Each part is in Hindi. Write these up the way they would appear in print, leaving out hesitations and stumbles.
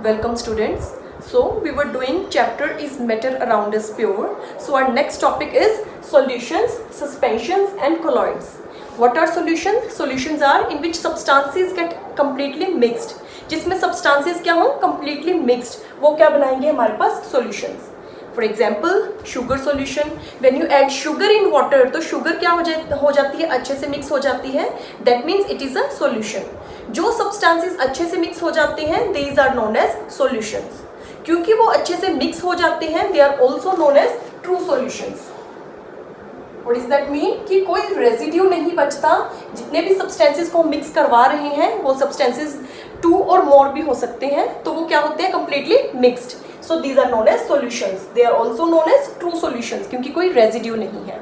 Welcome students. So we were doing chapter is matter around us pure. So our next topic is solutions, suspensions and colloids. What are solutions? Solutions are in which substances get completely mixed. जिसमें substances क्या हो completely mixed, वो क्या बनाएंगे हमारे पास solutions. For example, sugar solution. When you add sugar in water, तो sugar क्या हो जाती है, अच्छे से mix हो जाती है. That means it is a solution. जो substances अच्छे से mix हो जाते हैं, these are known as solutions. क्योंकि वो अच्छे से mix हो जाते हैं, they are also known as true solutions. What does that mean? कि कोई residue नहीं बचता. जितने भी substances को mix करवा रहे हैं, वो substances 2 और more भी हो सकते हैं, तो वो क्या होते हैं, completely mixed. So these are known as solutions. They are also known as true solutions क्योंकि कोई residue नहीं है.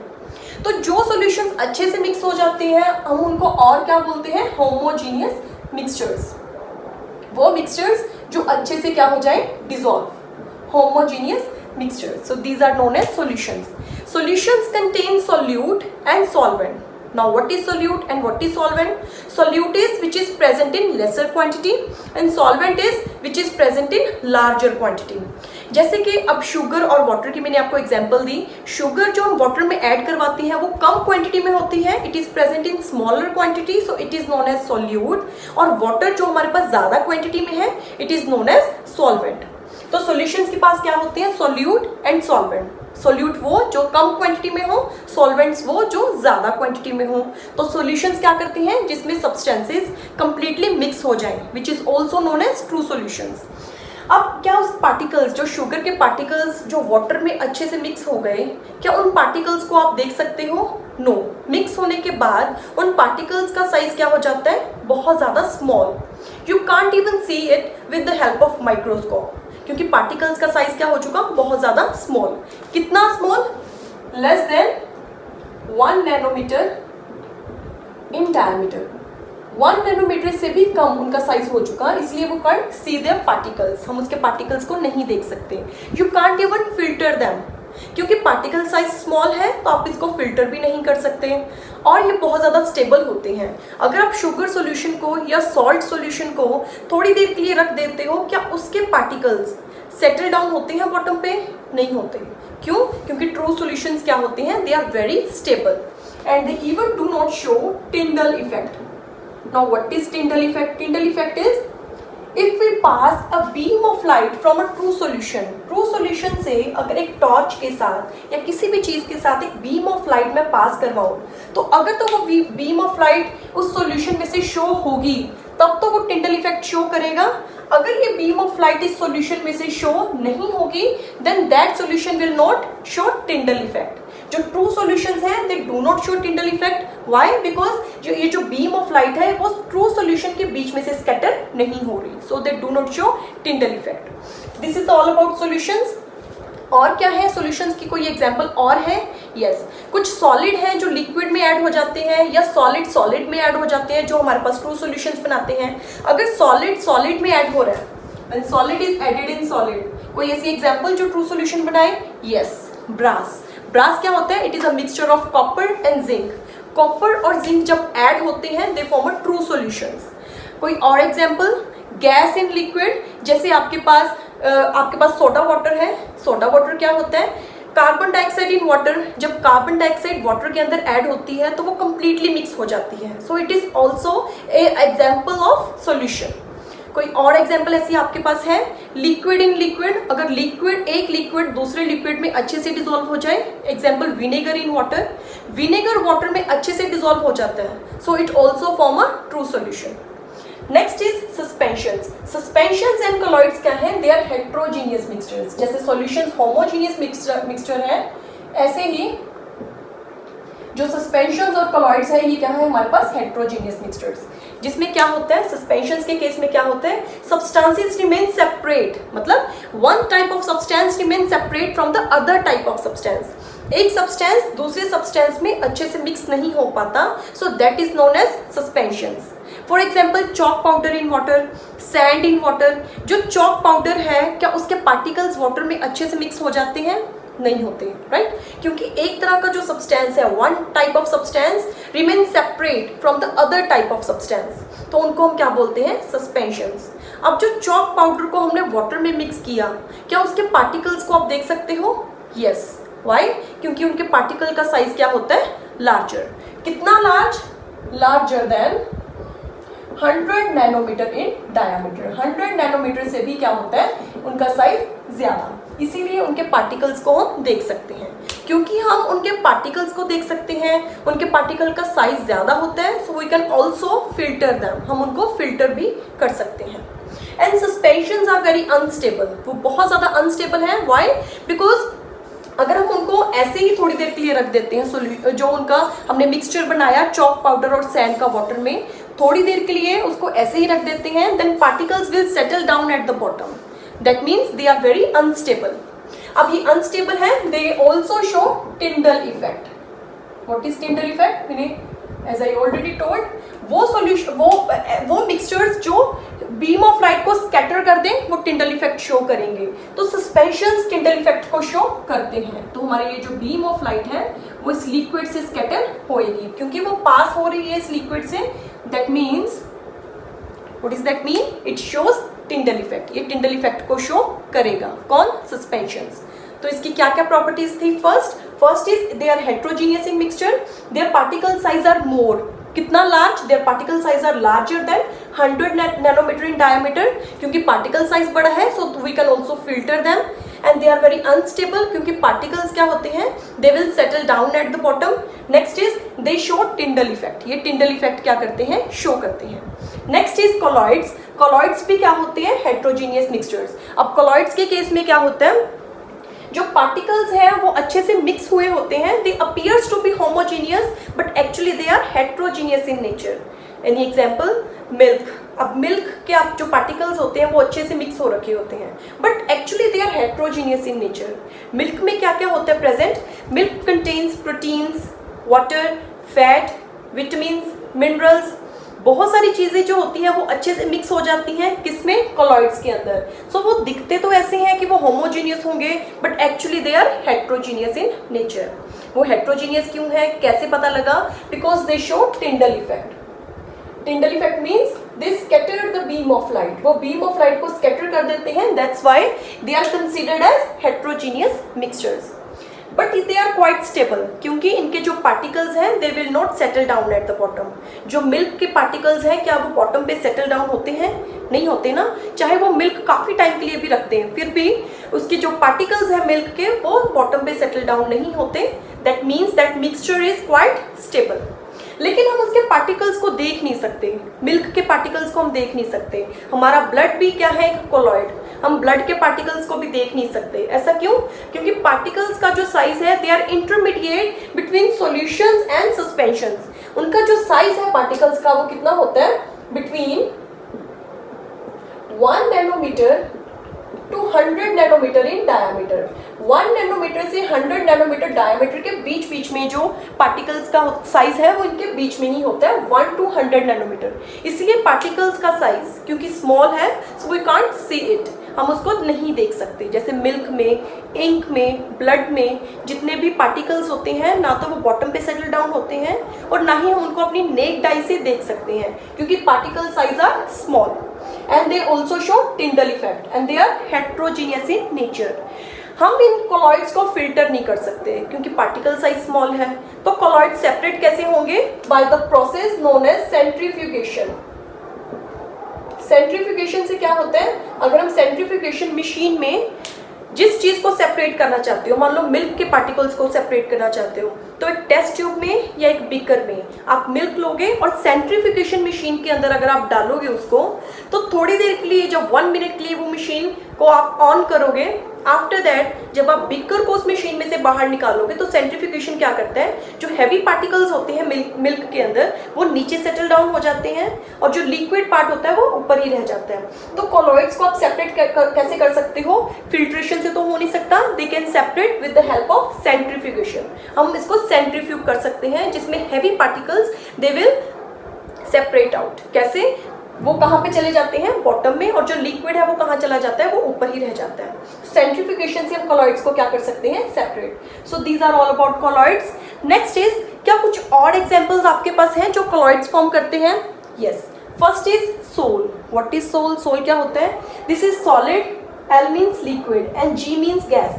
तो जो solutions अच्छे से mix हो जाते हैं, हम उनको और क्या बोलते हैं, homogeneous mixtures. वो mixtures जो अच्छे से क्या हो जाए, dissolve. Homogeneous mixtures. So these are known as solutions. Solutions contain solute and solvent. Now what is solute and what is solvent? Solute is which is present in lesser quantity and solvent is which is present in larger quantity. जैसे कि अब शुगर और वाटर की मैंने आपको एग्जांपल दी. शुगर जो हम वाटर में ऐड करवाते हैं वो कम क्वांटिटी में होती है, it is present in smaller quantity, so it is known as solute. और वाटर जो हमारे पास ज्यादा क्वांटिटी में है, it is known as solvent. तो सॉल्यूशंस के पास क्या होते हैं, सोल्यूट एंड सॉल्वेंट. सोल्यूट वो जो कम क्वांटिटी में हो, सॉल्वेंट्स वो जो ज्यादा क्वांटिटी में हो. तो सॉल्यूशंस क्या करते हैं, जिसमें सब्सटेंसेस कंप्लीटली मिक्स हो जाएं, which is also known as true solutions. अब क्या उस पार्टिकल्स, जो शुगर के पार्टिकल्स जो वाटर में अच्छे से मिक्स हो गए, क्या उन पार्टिकल्स को आप देख सकते हो? नो. मिक्स होने के बाद उन पार्टिकल्स का साइज क्या हो जाता है, बहुत ज्यादा small. You can't even see it with the help of microscope, क्योंकि पार्टिकल्स का साइज क्या हो चुका, बहुत ज्यादा स्मॉल. कितना small? Less than 1 nanometer in diameter. 1 nanometer से भी कम उनका साइज हो चुका, इसलिए वो कांट सी देयर पार्टिकल्स, हम उसके पार्टिकल्स को नहीं देख सकते. You can't even filter them, क्योंकि पार्टिकल साइज स्मॉल है तो आप इसको फिल्टर भी नहीं कर सकते. और ये बहुत ज़्यादा स्टेबल होते हैं. अगर आप शुगर सॉल्यूशन को या सॉल्ट सॉल्यूशन को थोड़ी देर के लिए रख देते हो, क्या उसके पार्टिकल्स सेटल डाउन होते हैं बॉटम पे? नहीं होते. क्यों? क्योंकि ट्रू सॉल्यूशंस क्या होते हैं, they are very stable and they even do not show Tyndall effect. Now what is Tyndall effect? Tyndall effect is if we pass a beam of light from a true solution से अगर एक टॉर्च के साथ या किसी भी चीज के साथ एक बीम ऑफ लाइट में पास करवाऊं, तो अगर तो वो बीम ऑफ लाइट उस सॉल्यूशन में से शो होगी, तब तो वो टिंडल इफेक्ट शो करेगा. अगर ये बीम ऑफ लाइट इस सॉल्यूशन में से शो नहीं होगी, then that solution will not show Tyndall effect. जो ट्रू सॉल्यूशंस हैं, they do not show Tyndall effect. Why? Because जो ये जो बीम ऑफ लाइट है वो ट्रू सॉल्यूशन के बीच में से स्कैटर नहीं हो रही, so they do not show Tyndall effect. This is all about solutions. और क्या है सॉल्यूशंस की कोई एग्जांपल और है? यस. कुछ सॉलिड हैं जो लिक्विड में ऐड हो जाते हैं या सॉलिड में ऐड हो जाते हैं, जो हमारे पास ट्रू सॉल्यूशंस बनाते हैं. अगर सॉलिड में ऐड हो रहा है, when solid is added in solid, कोई ऐसी एग्जांपल जो ट्रू सॉल्यूशन बनाए? Yes, brass. ब्रास क्या होता है? It is a mixture of copper and zinc. Copper और जिंक जब ऐड होते हैं, they form a true solutions. कोई और एग्जांपल? Gas in liquid. जैसे आपके पास सोडा वाटर है. सोडा वाटर क्या होता है? Carbon dioxide in water. जब कार्बन डाइऑक्साइड वाटर के अंदर ऐड होती है तो वो कंप्लीटली मिक्स हो जाती है, so it is also a example of solution. कोई और एग्जाम्पल ऐसी आपके पास है? Liquid in liquid. अगर एक लिक्विड दूसरे लिक्विड में अच्छे से डिसॉल्व हो जाए, example vinegar in water. Vinegar water में अच्छे से डिसॉल्व हो जाता है, so it also form a true solution. Next is suspensions. Suspensions and colloids क्या है? They are heterogeneous mixtures. जैसे सॉल्यूशंस होमोजीनियस मिक्सचर है, ऐसे ही जो सस्पेंशंस और कॉलॉइड्स है, ये क्या है हमारे पास? Heterogeneous mixtures. जिसमें क्या होता है, सस्पेंशंस के केस में क्या होता है, सब्सटेंसेस रिमेन सेपरेट. मतलब one type of substance remain separate from the other type of substance. एक सब्सटेंस दूसरे सब्सटेंस में अच्छे से मिक्स नहीं हो पाता, so that is known as suspensions. For example chalk powder in water, sand in water. जो चॉक पाउडर है, क्या उसके पार्टिकल्स वाटर में अच्छे से मिक्स हो जाते हैं? नहीं होते, राइट? क्योंकि एक तरह का जो सब्सटेंस है, one type of substance remain separate from the other type of substance, तो उनको हम क्या बोलते हैं? सस्पेंशंस. अब जो चॉक पाउडर को हमने वाटर में मिक्स किया, क्या उसके पार्टिकल्स को आप देख सकते हो? Yes, why? क्योंकि उनके पार्टिकल का साइज क्या होता है? लार्जर। कितना large? Larger than 100 nanometre in diameter. 100 nanometer से भी क्या होता है? उनका साइज ज्यादा, इसीलिए उनके पार्टिकल्स को हम देख सकते हैं। क्योंकि हम उनके पार्टिकल्स को देख सकते हैं, उनके पार्टिकल का साइज ज्यादा होता है, so we can also filter them, हम उनको फिल्टर भी कर सकते हैं। And suspensions are very unstable, वो बहुत ज्यादा अनस्टेबल है। व्हाई? बिकॉज अगर हम उनको ऐसे ही थोड़ी देर के लिए रख देते हैं, जो उनका हमने मिक्सचर बनाया चॉक पाउडर और सैंड का वाटर में, थोड़ी देर के लिए उसको ऐसे ही रख देते हैं, then particles will settle down at the bottom. That means they are very unstable. अब ये अनस्टेबल है, they also show Tyndall effect. What is Tyndall effect? As I already told, वो सॉल्यूशन, वो मिक्सचर्स जो बीम ऑफ लाइट को स्कैटर कर दें, वो टिंडल इफेक्ट शो करेंगे। तो सस्पेंशंस टिंडल इफेक्ट को शो करते हैं। तो हमारे ये जो बीम ऑफ लाइट है वो इस लिक्विड से स्कैटर होएगी, क्योंकि वो पास हो रही है इस लिक्विड से। That means, what is that mean? It shows टिंडल effect. ये टिंडल इफेक्ट को शो करेगा। कौन? सस्पेंशंस। तो इसकी क्या क्या प्रॉपर्टीज थी? First is they are heterogeneous in mixture, their particle size are more. कितना large? Their particle size are larger than 100 nanometre in diameter, क्योंकि पार्टिकल साइज बड़ा है, so we can also filter them. And they are very unstable, क्योंकि पार्टिकल्स क्या होते हैं? They will settle down at the bottom. Next is they show Tyndall effect. ये टिंडल इफेक्ट क्या करते हैं? शो करते हैं। Next is colloids. कॉलॉइड्स भी क्या होते हैं? Heterogeneous mixtures. अब कॉलॉइड्स के केस में क्या होता है? जो पार्टिकल्स हैं वो अच्छे से मिक्स हुए होते हैं, they appears to be homogeneous but actually they are heterogeneous in nature. Any example? Milk. अब मिल्क के आप जो पार्टिकल्स होते हैं वो अच्छे से मिक्स हो रखे होते हैं, but actually they are heterogeneous in nature. Milk में क्या क्या होता है present? Milk contains proteins, water, fat, vitamins, minerals, बहुत सारी चीजें जो होती हैं वो अच्छे से मिक्स हो जाती हैं। किसमें? कॉलॉइड्स के अंदर। सो वो दिखते तो ऐसे हैं कि वो होमोजीनियस होंगे, but actually they are heterogeneous in nature. वो हेट्रोजीनियस क्यों है? कैसे पता लगा? Because they show Tyndall effect. Tyndall effect means they scatter the beam of light. वो बीम ऑफ लाइट को स्कैटर कर देते हैं, that's why they are considered as heterogeneous mixtures. But they are quite stable, क्योंकि इनके जो पार्टिकल्स हैं they will not settle down at the bottom. जो मिल्क के पार्टिकल्स हैं, क्या वो बॉटम पे सेटल डाउन होते हैं? नहीं होते ना। चाहे वो मिल्क काफी टाइम के लिए भी रखते हैं, फिर भी उसके जो पार्टिकल्स हैं मिल्क के, वो बॉटम पे सेटल डाउन नहीं होते। That means that mixture is quite stable. लेकिन हम उसके पार्टिकल्स को देख नहीं सकते, मिल्क के पार्टिकल्स को हम देख नहीं सकते। हमारा ब्लड भी क्या है? एक कोलॉइड। हम ब्लड के पार्टिकल्स को भी देख नहीं सकते। ऐसा क्यों? क्योंकि पार्टिकल्स का जो साइज है, they are intermediate between solutions and suspensions. उनका जो साइज है पार्टिकल्स का, वो कितना होता है? Between 1 nanometer to 100 nanometre in diameter. 1 nanometer से 100 नैनोमीटर डायमीटर के बीच में जो पार्टिकल्स का साइज है वो इनके बीच में ही होता है, 1 to 100 नैनोमीटर। इसलिए पार्टिकल्स का साइज क्योंकि स्मॉल है, so we can't see it, हम उसको नहीं देख सकते। जैसे मिल्क में, इंक में, ब्लड में जितने भी पार्टिकल्स होते हैं, ना तो वो बॉटम पे सेटल डाउन होते हैं और ना ही हम उनको अपनी नेक्ड आई से देख सकते हैं, क्योंकि particle size are small. And they also show Tyndall effect and they are heterogeneous in nature. हम इन कॉलॉइड्स को फिल्टर नहीं कर सकते क्योंकि पार्टिकल साइज स्मॉल है। तो कॉलॉइड सेपरेट कैसे होंगे? By the process known as centrifugation. Centrifugation से क्या होता है? अगर हम सेंट्रीफ्यूगेशन मशीन में जिस चीज को सेपरेट करना चाहते हो, मान लो मिल्क के पार्टिकल्स को सेपरेट करना चाहते हो, तो एक टेस्ट ट्यूब में या एक बीकर में आप मिल्क लोगे और सेंट्रीफ्यूगेशन मशीन के अंदर अगर आप डालोगे उसको, तो थोड़ी देर के लिए, जब 1 मिनट के लिए वो मशीन को आप ऑन करोगे, आफ्टर दैट जब आप बीकर को उस मशीन में से बाहर निकालोगे, तो सेंट्रीफ्यूगेशन क्या करता है? जो हैवी पार्टिकल्स होते हैं मिल्क के अंदर, वो नीचे सेटल डाउन हो जाते हैं और जो लिक्विड पार्ट होता है वो ऊपर ही रह जाता है। तो कॉलॉइड्स को आप सेपरेट कैसे कर सकते हो? फिल्ट्रेशन से तो हो नहीं सकता, they can separate with the help of centrifugation. हम इसको सेंट्रीफ्यूग कर सकते हैं, जिसमें heavy particles they will separate out. कैसे? वो कहाँ पे चले जाते हैं? बॉटम में, और जो लिक्विड है वो कहाँ चला जाता है? वो ऊपर ही रह जाता है। सेंट्रीफ्यूगेशन से हम कॉलॉइड्स को क्या कर सकते हैं? Separate. So these are all about colloids. Next is, क्या कुछ और एग्जांपल्स आपके पास हैं जो कॉलॉइड्स फॉर्म करते हैं? Yes. First is sol. What is sol? Sol क्या होता है? This is solid, L means liquid and G means gas.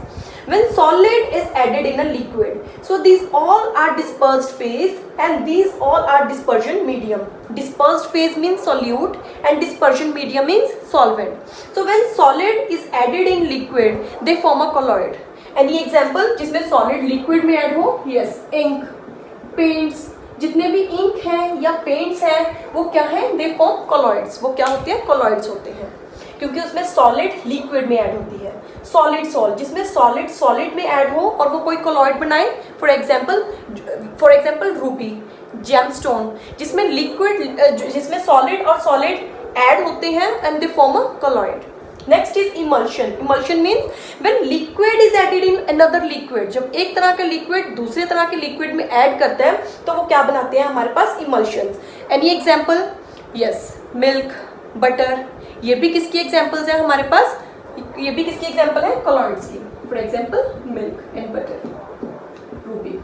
When solid is added in a liquid, so these all are dispersed phase and these all are dispersion medium. Dispersed phase means solute and dispersion medium means solvent. So when solid is added in liquid, they form a colloid. Any example जिसमें solid liquid में add हो? Yes, ink, paints, जितने भी इंक हैं या पेंट्स हैं वो क्या है? They form colloids. वो क्या होते हैं? कॉलॉइड्स होते हैं, क्योंकि उसमें सॉलिड लिक्विड में ऐड होती है. सॉलिड सॉल्ट, जिसमें सॉलिड सॉलिड में ऐड हो और वो कोई कॉलॉइड बनाए. फॉर एग्जांपल रूबी, जेमस्टोन, जिसमें लिक्विड, जिसमें सॉलिड और सॉलिड ऐड होते हैं and they form a colloid. Next is emulsion. Emulsion means when liquid is added in another liquid. जब एक तरह का लिक्विड दूसरे तरह के लिक्विड में ऐड करते हैं तो वो क्या बनाते हैं हमारे पास? Emulsions. Any example? Yes, milk, butter. ये भी किसकी एग्जांपल्स हैं हमारे पास? ये भी किसकी एग्जांपल है? कॉलॉइड्स की. For example milk and butter, Ruby.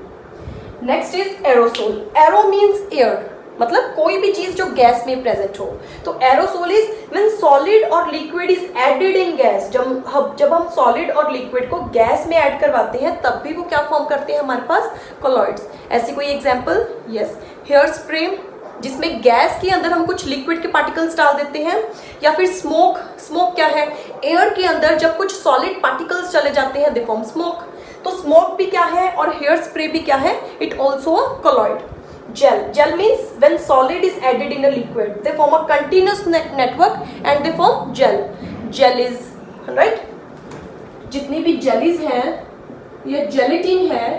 Next is aerosol. Arrow means air, मतलब कोई भी चीज जो गैस में प्रेजेंट हो. तो एरोसोल इज व्हेन सॉलिड और liquid is added in gas. जब हम सॉलिड और लिक्विड को गैस में ऐड करवाते हैं तब भी वो क्या फॉर्म करते हैं हमारे पास? कॉलॉइड्स. ऐसी कोई एग्जांपल? यस, हेयर स्प्रे, जिसमें गैस के अंदर हम कुछ लिक्विड के पार्टिकल्स डाल देते हैं. या फिर स्मोक. स्मोक क्या है? एयर के अंदर जब कुछ सॉलिड पार्टिकल्स चले जाते हैं दे फॉर्म स्मोक. तो स्मोक भी क्या है और हेयर स्प्रे भी क्या है? It also a colloid. Gel. Gel means when solid is added in a liquid, they form a continuous network and they form gel. Jellies, right? जितनी भी jellies हैं या gelatin है,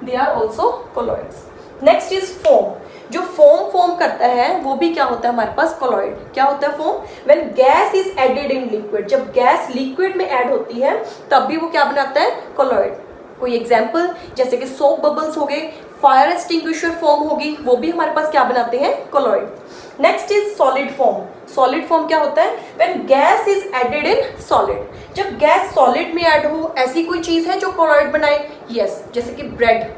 they are also colloids. Next is foam. जो foam form करता है वो भी क्या होता है हमारे पास? colloid. क्या होता है foam? When gas is added in liquid. जब gas liquid में add होती है तब भी वो क्या बनाता है? colloid. कोई एग्जाम्पल जैसे कि सोप बबल्स हो गए, फायर एक्सटिंग्विशर फॉर्म होगी, वो भी हमारे पास क्या बनाते हैं? Colloid. Next is solid form. Solid form क्या होता है? When gas is added in solid. जब गैस सॉलिड में ऐड हो, ऐसी कोई चीज है जो कॉलॉइड बनाए? यस, जैसे कि ब्रेड,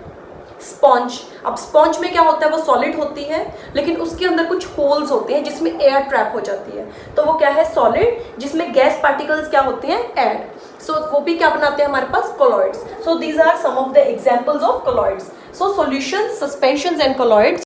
स्पॉन्ज. अब स्पॉन्ज में क्या होता है? वो सॉलिड होती है लेकिन उसके अंदर कुछ होल्स होते हैं जिसमें एयर ट्रैप हो जाती है, तो वो क्या है? सॉलिड, जिसमें गैस पार्टिकल्स क्या होते हैं? ऐड. सो वो भी क्या बनाते हैं हमारे पास? Colloids. So these are some of the examples of colloids. So solutions, suspensions and colloids.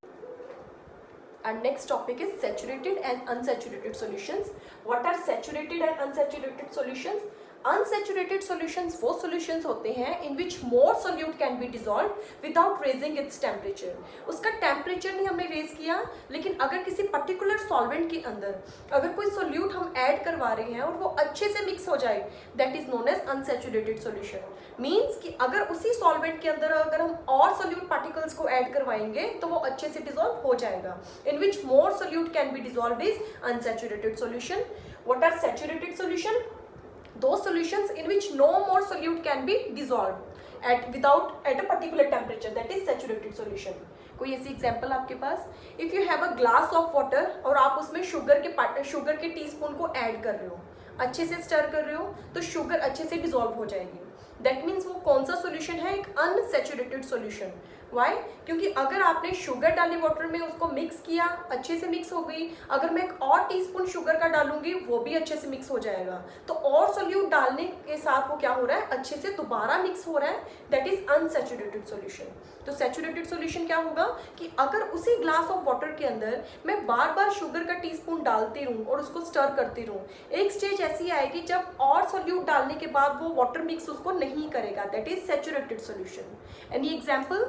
And next topic is saturated and unsaturated solutions. What are saturated and unsaturated solutions? Unsaturated solutions वो solutions होते हैं in which more solute can be dissolved without raising its temperature. उसका temperature नहीं हमने raise किया, लेकिन अगर किसी particular solvent के अंदर अगर कोई solute हम add करवा रहे हैं और वो अच्छे से mix हो जाए, that is known as unsaturated solution. Means कि अगर उसी solvent के अंदर अगर हम और solute particles को add करवाएंगे तो वो अच्छे से dissolve हो जाएगा. In which more solute can be dissolved is unsaturated solution. What are saturated solution? Those solutions in which no more solute can be dissolved at a particular temperature, that is saturated solution. कोई ऐसी एग्जाम्पल आपके पास? If you have a glass of water और आप उसमें शुगर के टीस्पून को ऐड कर रहे हो, अच्छे से स्टर कर रहे हो, तो शुगर अच्छे से डिसॉल्व हो जाएगी. दैट मीन्स वो कौन सा सोल्यूशन है? एक अनसेचुरेटेड सोल्यूशन. वाई? क्योंकि अगर आपने शुगर डाली वाटर में, उसको मिक्स किया, अच्छे से मिक्स हो गई, अगर मैं एक और टीस्पून शुगर का डालूंगी वो भी अच्छे से मिक्स हो जाएगा. तो और सोल्यूट डालने के साथ वो क्या हो रहा है? अच्छे से दोबारा मिक्स हो रहा है. That is unsaturated solution. तो सेचुरेटेड सोल्यूशन क्या होगा कि अगर उसी ग्लास ऑफ वाटर के अंदर मैं बार बार शुगर का टीस्पून डालती रहूं और उसको स्टर करती रहूं, एक स्टेज ऐसी आएगी जब और सोल्यूट डालने के बाद वो वाटर मिक्स उसको नहीं करेगा. That is saturated solution. Any example?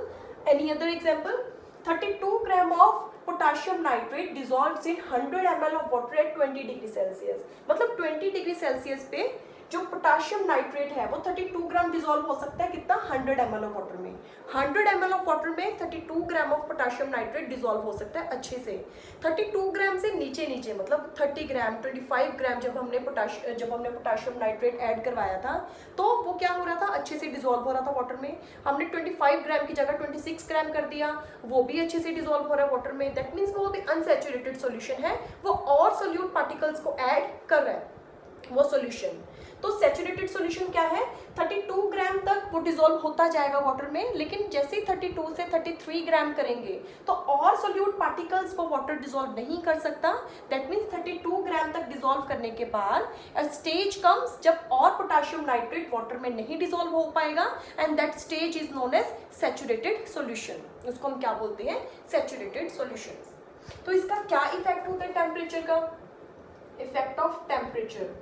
Any other example? 32 gram of potassium nitrate dissolves in 100 ml of water at 20 degree Celsius. मतलब 20 डिग्री सेल्सियस पे जो पोटाशियम नाइट्रेट है वो 32 ग्राम डिसॉल्व हो सकता है. कितना? 100 ml ऑफ वाटर में. 100 ml ऑफ वाटर में 32 gram of potassium nitrate dissolve हो सकता है अच्छे से. 32 ग्राम से नीचे मतलब 30 ग्राम, 25 ग्राम जब हमने पोटाशियम नाइट्रेट ऐड करवाया था तो वो क्या हो रहा था? अच्छे से डिसॉल्व हो रहा था वाटर में. हमने 25 ग्राम की जगह 26 ग्राम कर दिया, वो भी अच्छे से डिसॉल्व हो रहा है वाटर में. दैट मीन्स वो भी अनसेचुरेटेड सोल्यूशन है, वो और सोल्यूट पार्टिकल्स को ऐड कर रहा है वो सोल्यूशन. तो सैचुरेटेड सॉल्यूशन क्या है, 32 ग्राम तक वो डिसॉल्व होता जाएगा वाटर में, लेकिन जैसे ही 32 से 33 ग्राम करेंगे तो और सोल्यूट पार्टिकल्स वो वाटर डिसॉल्व नहीं कर सकता। दैट मीन्स 32 ग्राम तक डिसॉल्व करने के बाद अ स्टेज कम्स जब और पोटेशियम नाइट्रेट वाटर में नहीं डिसॉल्व हो पाएगा, and that stage is known as saturated solution. उसको हम क्या बोलते हैं, सैचुरेटेड सॉल्यूशंस। तो इसका क्या इफेक्ट होता है टेम्परेचर का, इफेक्ट ऑफ टेम्परेचर।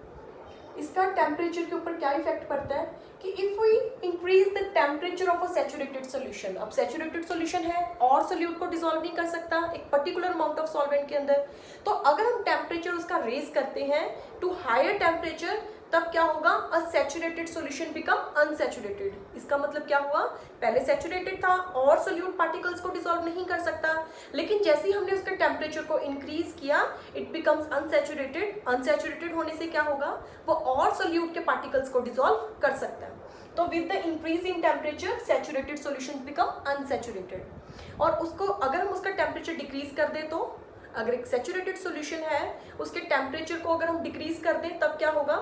इसका टेम्परेचर के ऊपर क्या इफेक्ट पड़ता है कि if we increase the temperature of a saturated solution, अब सैचुरेटेड सॉल्यूशन है और सोल्यूट को डिसॉल्व नहीं कर सकता एक पर्टिकुलर अमाउंट ऑफ सॉल्वेंट के अंदर, तो अगर हम टेम्परेचर उसका रेज करते हैं टू हायर टेम्परेचर, तब क्या होगा, अ सैचुरेटेड सॉल्यूशन बिकम अनसैचुरेटेड। इसका मतलब क्या हुआ, पहले सैचुरेटेड था और सोल्यूट पार्टिकल्स को डिसॉल्व नहीं कर सकता, लेकिन जैसे ही हमने उसके टेम्परेचर को इंक्रीज किया इट बिकम्स अनसैचुरेटेड। अनसैचुरेटेड होने से क्या होगा, वो और सोल्यूट के पार्टिकल्स को डिसॉल्व कर सकता है। तो with the increase in temperature saturated solution become unsaturated. और उसको अगर हम उसका टेम्परेचर डिक्रीज कर दें, तो अगर एक सैचुरेटेड सॉल्यूशन है उसके टेम्परेचर को अगर हम डिक्रीज कर दें तब क्या होगा,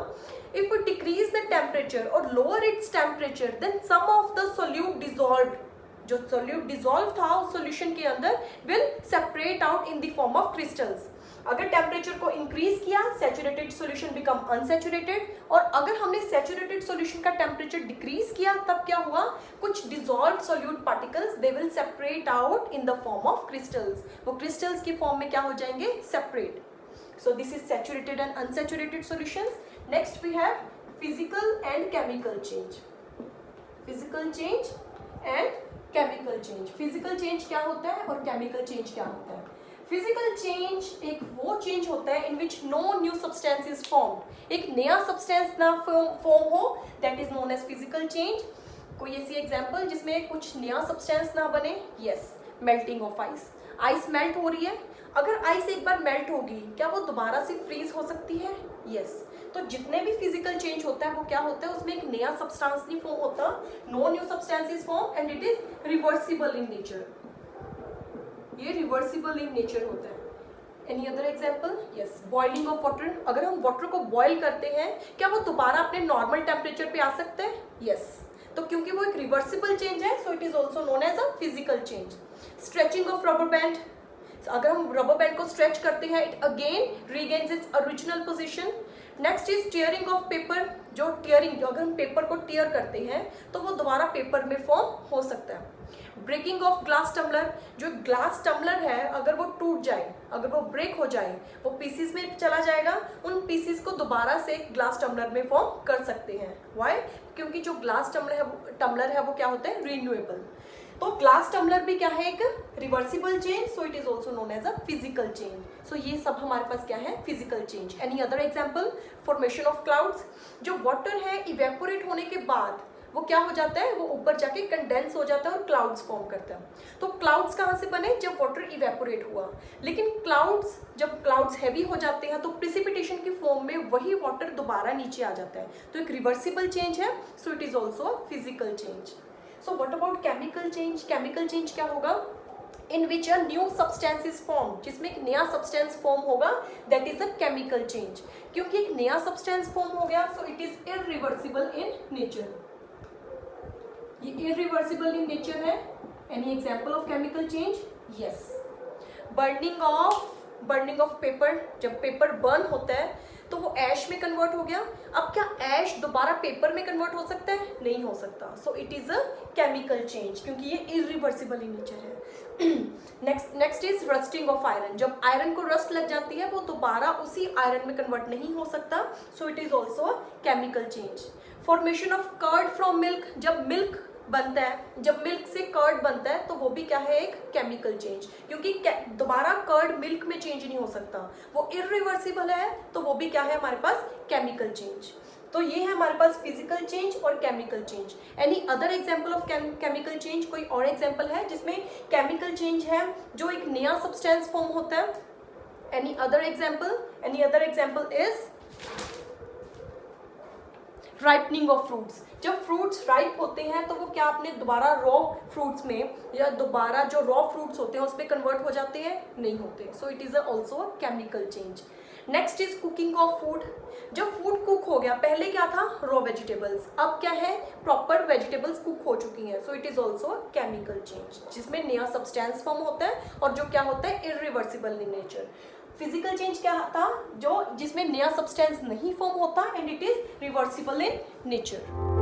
if we decrease the temperature और lower its temperature then some of the solute dissolved, जो सोल्यूट डिसॉल्व था उस सॉल्यूशन के अंदर will separate out in the form of crystals. अगर टेम्परेचर को इंक्रीज किया सैचुरेटेड सॉल्यूशन बिकम अनसैचुरेटेड, और अगर हमने सैचुरेटेड सॉल्यूशन का टेम्परेचर डिक्रीज किया तब क्या हुआ, कुछ dissolved solute particles they will separate out in the form of crystals, वो क्रिस्टल्स की फॉर्म में क्या हो जाएंगे, separate. So this is saturated and unsaturated solutions. Next we have physical and chemical change. Physical change and chemical change. Physical change क्या होता है और केमिकल चेंज क्या होता है। फिजिकल चेंज एक वो चेंज होता है in which no new substance is formed, एक नया सब्सटेंस ना फॉर्म हो, that is known as physical change. कोई ऐसी एग्जांपल जिसमें कुछ नया सब्सटेंस ना बने, yes, melting of ice. Ice melt हो रही है, अगर आइस एक बार मेल्ट होगी क्या वो दोबारा से फ्रीज हो सकती है, यस। तो जितने भी फिजिकल चेंज होता है वो क्या होता है, उसमें एक नया सब्सटेंस नहीं फॉर्म होता, no new substance is form and it is reversible in nature. ये रिवर्सिबल इन नेचर होता है। Any other example, yes, boiling of water. अगर हम वाटर को बॉयल करते हैं क्या वो दोबारा अपने नॉर्मल टेम्परेचर पे आ सकते हैं, यस। तो क्योंकि वो एक रिवर्सिबल चेंज है so it is also known as a physical change. Stretching of rubber band, अगर हम रबर बैंड को स्ट्रेच करते हैं it again regains its original position. Next is tearing of paper, जो टीयरिंग, जो अगर हम पेपर को टीयर करते हैं तो वो दोबारा पेपर में फॉर्म हो सकता है। ब्रेकिंग ऑफ ग्लास टम्बलर, जो ग्लास टम्बलर है अगर वो टूट जाए, अगर वो ब्रेक हो जाए, वो पीसीस में चला जाएगा, उन पीसीस को दोबारा से ग्लास टम्बलर में फॉर्म कर सकते हैं। व्हाई, क्योंकि जो ग्लास टम्बलर है वो क्या होता है, रिन्यूएबल। तो ग्लास टम्बलर भी क्या है, एक reversible change, so it is also known as a physical change. सो ये सब हमारे पास क्या है, physical change. Any other example, formation of clouds, जो वाटर है इवेपोरेट होने के बाद वो क्या हो जाता है, वो ऊपर जाके कंडेंस हो जाता है और क्लाउड्स फॉर्म करता है। तो क्लाउड्स कहाँ से बने, जब वाटर इवेपोरेट हुआ, लेकिन क्लाउड्स, जब क्लाउड्स हैवी हो जाते हैं तो प्रिसिपिटेशन की फॉर्म में वही वाटर दोबारा नीचे आ जाता है, तो एक रिवर्सिबल चेंज है, so it is also a physical change. So what about chemical change. Chemical change क्या होगा, in which a new substance is form, जिसमें एक नया सब्सटेंस फॉर्म होगा, that is a chemical change. क्योंकि एक नया सब्सटेंस फॉर्म हो गया so it is irreversible in nature, ये इररिवर्सिबल इन नेचर है। Any example of chemical change, yes, burning of paper, जब पेपर बर्न होता है तो वो ऐश में कन्वर्ट हो गया। अब क्या ऐश दोबारा पेपर में कन्वर्ट हो सकता है, नहीं हो सकता, so it is a chemical change, क्योंकि ये इररिवर्सिबल इन नेचर है। Next is rusting of iron, जब आयरन को रस्ट लग जाती है वो दोबारा उसी आयरन में कन्वर्ट नहीं हो सकता, so it is also a chemical change. Formation of curd from milk, जब मिल्क बनता है, जब मिल्क से कर्ड बनता है तो वो भी क्या है, एक केमिकल चेंज, क्योंकि दोबारा कर्ड मिल्क में चेंज नहीं हो सकता, वो इररिवर्सिबल है, तो वो भी क्या है हमारे पास, केमिकल चेंज। तो ये है हमारे पास फिजिकल चेंज और chemical change. Any other example of chemical change, कोई और एग्जाम्पल है जिसमें केमिकल चेंज है जो एक नया सब्सटेंस फॉर्म होता है। Any other example is ripening of fruits, जब फ्रूट्स राइप होते हैं तो वो क्या अपने दोबारा रॉ फ्रूट्स में या दोबारा जो रॉ फ्रूट्स होते हैं उसमें कन्वर्ट हो जाते हैं, नहीं होते, सो it is also a chemical change. Next is cooking of food. जब फूड कुक हो गया, पहले क्या था रॉ वेजिटेबल्स, अब क्या है प्रॉपर वेजिटेबल्स कुक हो चुकी हैं, सो it is also chemical change, जिसमें नया सब्सटेंस फॉर्म होता है और जो क्या होता है irreversible in nature. Physical change क्या था, जो जिसमें नया सब्सटेंस नहीं फॉर्म होता and it is reversible in nature.